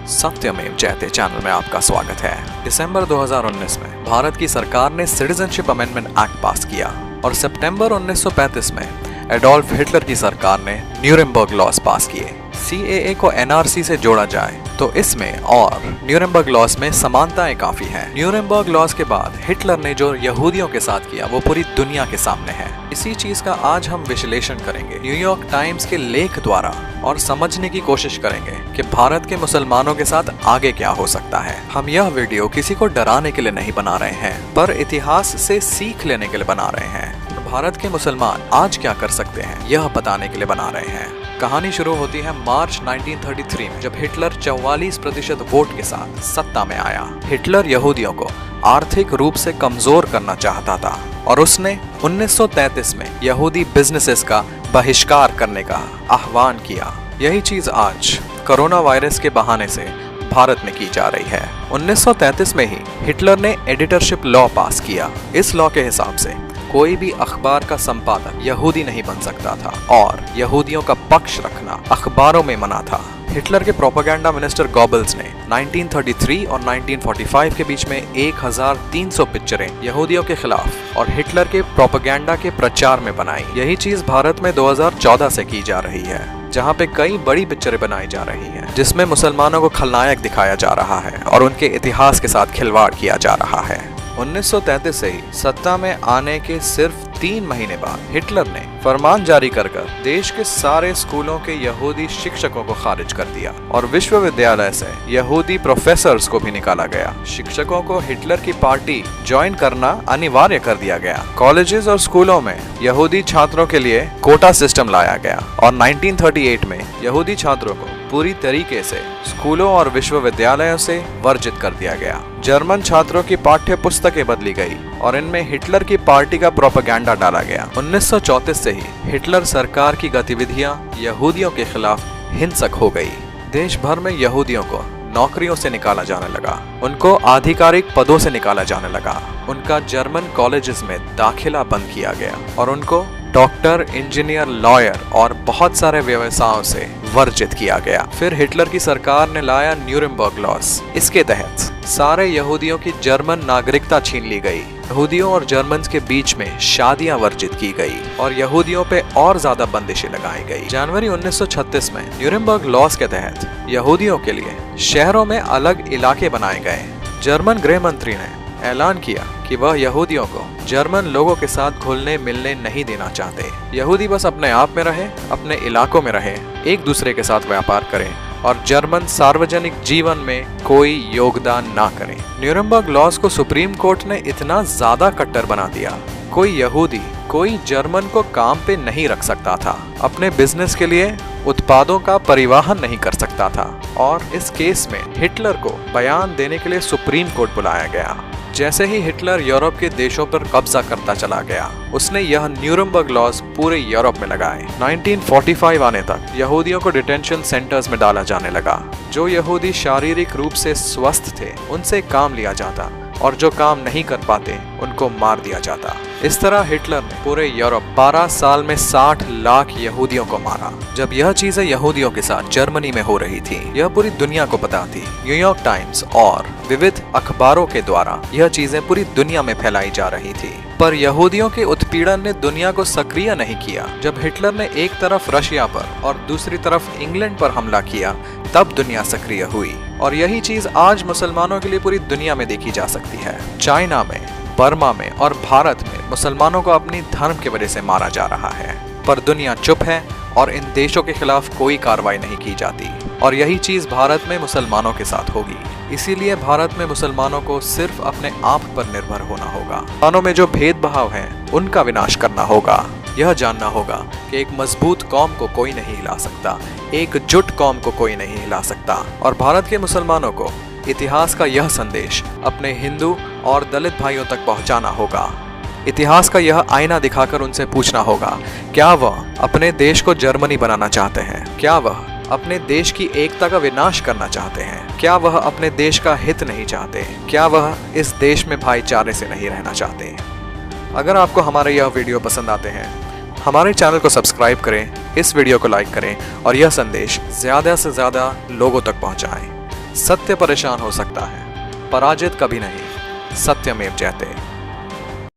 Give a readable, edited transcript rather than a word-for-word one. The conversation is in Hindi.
सत्यमेव जयते चैनल में आपका स्वागत है। दिसंबर 2019 में भारत की सरकार ने सिटीजनशिप अमेंडमेंट एक्ट पास किया और सितंबर 1935 में एडोल्फ हिटलर की सरकार ने न्यूरेमबर्ग लॉज पास किए। सीएए को एनआरसी से जोड़ा जाए तो इसमें और न्यूरेमबर्ग लॉज में समानताएं काफी हैं। न्यूरेमबर्ग लॉज के बाद हिटलर ने जो यहूदियों के साथ किया वो पूरी दुनिया के सामने है। इसी चीज का आज हम विश्लेषण करेंगे न्यूयॉर्क टाइम्स के लेख द्वारा और समझने की कोशिश करेंगे कि भारत के मुसलमानों के साथ आगे क्या हो सकता है। हम यह वीडियो किसी को डराने के लिए नहीं बना रहे हैं, पर इतिहास से सीख लेने के लिए बना रहे हैं। भारत के मुसलमान आज क्या कर सकते हैं यह बताने के लिए बना रहे हैं। कहानी शुरू होती है मार्च 1933 में, जब हिटलर 44% वोट के साथ सत्ता में आया। हिटलर यहूदियों को आर्थिक रूप से कमजोर करना चाहता था और उसने 1933 में यहूदी बिजनेसेस का बहिष्कार करने का आह्वान किया। यही चीज आज कोरोना वायरस के बहाने से भारत में की जा रही है। 1933 में ही हिटलर ने एडिटरशिप लॉ पास किया। इस लॉ के हिसाब से कोई भी अखबार का संपादक यहूदी नहीं बन सकता था और यहूदियों का पक्ष रखना अखबारों में मना था। हिटलर के प्रोपेगेंडा मिनिस्टर गॉबल्स ने 1933 और 1945 के बीच में 1300 पिक्चरें यहूदियों के खिलाफ और हिटलर के प्रोपेगेंडा के प्रचार में बनाई। यही चीज भारत में 2014 से की जा रही है, जहाँ पे कई बड़ी पिक्चरें बनाई जा रही हैं, जिसमें मुसलमानों को खलनायक दिखाया जा रहा है और उनके इतिहास के साथ खिलवाड़ किया जा रहा है। 1933 से ही सत्ता में आने के सिर्फ 3 महीने बाद हिटलर ने फरमान जारी कर देश के सारे स्कूलों के यहूदी शिक्षकों को खारिज कर दिया और विश्वविद्यालय से यहूदी प्रोफेसर्स को भी निकाला गया। शिक्षकों को हिटलर की पार्टी ज्वाइन करना अनिवार्य कर दिया गया। कॉलेजेस और स्कूलों में यहूदी छात्रों के लिए कोटा सिस्टम लाया गया और 1938 में यहूदी छात्रों को पूरी तरीके से स्कूलों और विश्वविद्यालयों से वर्जित कर दिया गया। जर्मन छात्रों की पाठ्य पुस्तकें बदली गई और इनमें हिटलर की पार्टी का प्रोपेगेंडा डाला गया। 1934 से ही हिटलर सरकार की गतिविधियां यहूदियों के खिलाफ हिंसक हो गई। देश भर में यहूदियों को नौकरियों से निकाला जाने लगा, उनको आधिकारिक पदों से निकाला जाने लगा, उनका जर्मन कॉलेजेस में दाखिला बंद किया गया और उनको डॉक्टर, इंजीनियर, लॉयर और बहुत सारे व्यवसायों से वर्जित किया गया। फिर हिटलर की सरकार ने लाया न्यूरेमबर्ग लॉज। इसके तहत सारे यहूदियों की जर्मन नागरिकता छीन ली गई। यहूदियों और जर्मन्स के बीच में शादियां वर्जित की गई और यहूदियों पे और ज्यादा बंदिशें लगाई गई। जनवरी 1936 में न्यूरेमबर्ग लॉज के तहत यहूदियों के लिए शहरों में अलग इलाके बनाए गए। जर्मन गृह मंत्री ने ऐलान किया कि वह यहूदियों को जर्मन लोगों के साथ घुलने मिलने नहीं देना चाहते। यहूदी बस अपने आप में रहे, अपने इलाकों में रहे, एक दूसरे के साथ व्यापार करें और जर्मन सार्वजनिक जीवन में कोई योगदान ना करें। न्यूरेमबर्ग लॉज को सुप्रीम कोर्ट ने इतना ज्यादा कट्टर बना दिया, कोई यहूदी कोई जर्मन को काम पे नहीं रख सकता था, अपने बिजनेस के लिए उत्पादों का परिवहन नहीं कर सकता था और इस केस में हिटलर को बयान देने के लिए सुप्रीम कोर्ट बुलाया गया। जैसे ही हिटलर यूरोप के देशों पर कब्जा करता चला गया, उसने यह न्यूरेमबर्ग लॉज पूरे यूरोप में लगाए। 1945 आने तक यहूदियों को डिटेंशन सेंटर्स में डाला जाने लगा। जो यहूदी शारीरिक रूप से स्वस्थ थे उनसे काम लिया जाता और जो काम नहीं कर पाते उनको मार दिया जाता। इस तरह हिटलर ने पूरे यूरोप 12 साल में 60 लाख यहूदियों को मारा। जब यह चीजें यहूदियों के साथ जर्मनी में हो रही थी, यह पूरी दुनिया को पता थी। न्यूयॉर्क टाइम्स और विविध अखबारों के द्वारा यह चीजें पूरी दुनिया में फैलाई जा रही थी, पर यहूदियों के उत्पीड़न ने दुनिया को सक्रिय नहीं किया। जब हिटलर ने एक तरफ रशिया पर और दूसरी तरफ इंग्लैंड पर हमला किया, तब दुनिया सक्रिय हुई और यही चीज आज मुसलमानों के लिए पूरी दुनिया में देखी जा सकती है। चाइना में, बर्मा में और भारत में मुसलमानों को अपनी धर्म की वजह से मारा जा रहा है, पर दुनिया चुप है और इन देशों के खिलाफ कोई कार्रवाई नहीं की जाती और यही चीज भारत में मुसलमानों के साथ होगी। इसीलिए भारत में मुसलमानों को सिर्फ अपने आप पर निर्भर होना होगा। मुसलमानों में जो भेदभाव है उनका विनाश करना होगा। यह जानना होगा कि एक मजबूत कौम को कोई नहीं हिला सकता, एकजुट कौम को कोई नहीं हिला सकता और भारत के मुसलमानों को इतिहास का यह संदेश अपने हिंदू और दलित भाइयों तक पहुंचाना होगा। इतिहास का यह आईना दिखाकर उनसे पूछना होगा, क्या वह अपने देश को जर्मनी बनाना चाहते हैं? क्या वह अपने देश की एकता का विनाश करना चाहते हैं? क्या वह अपने देश का हित नहीं चाहते? क्या वह इस देश में भाईचारे से नहीं रहना चाहते? अगर आपको हमारे यह वीडियो पसंद आते हैं, हमारे चैनल को सब्सक्राइब करें, इस वीडियो को लाइक करें और यह संदेश ज़्यादा से ज़्यादा लोगों तक पहुंचाएं। सत्य परेशान हो सकता है, पराजित कभी नहीं, सत्यमेव जयते।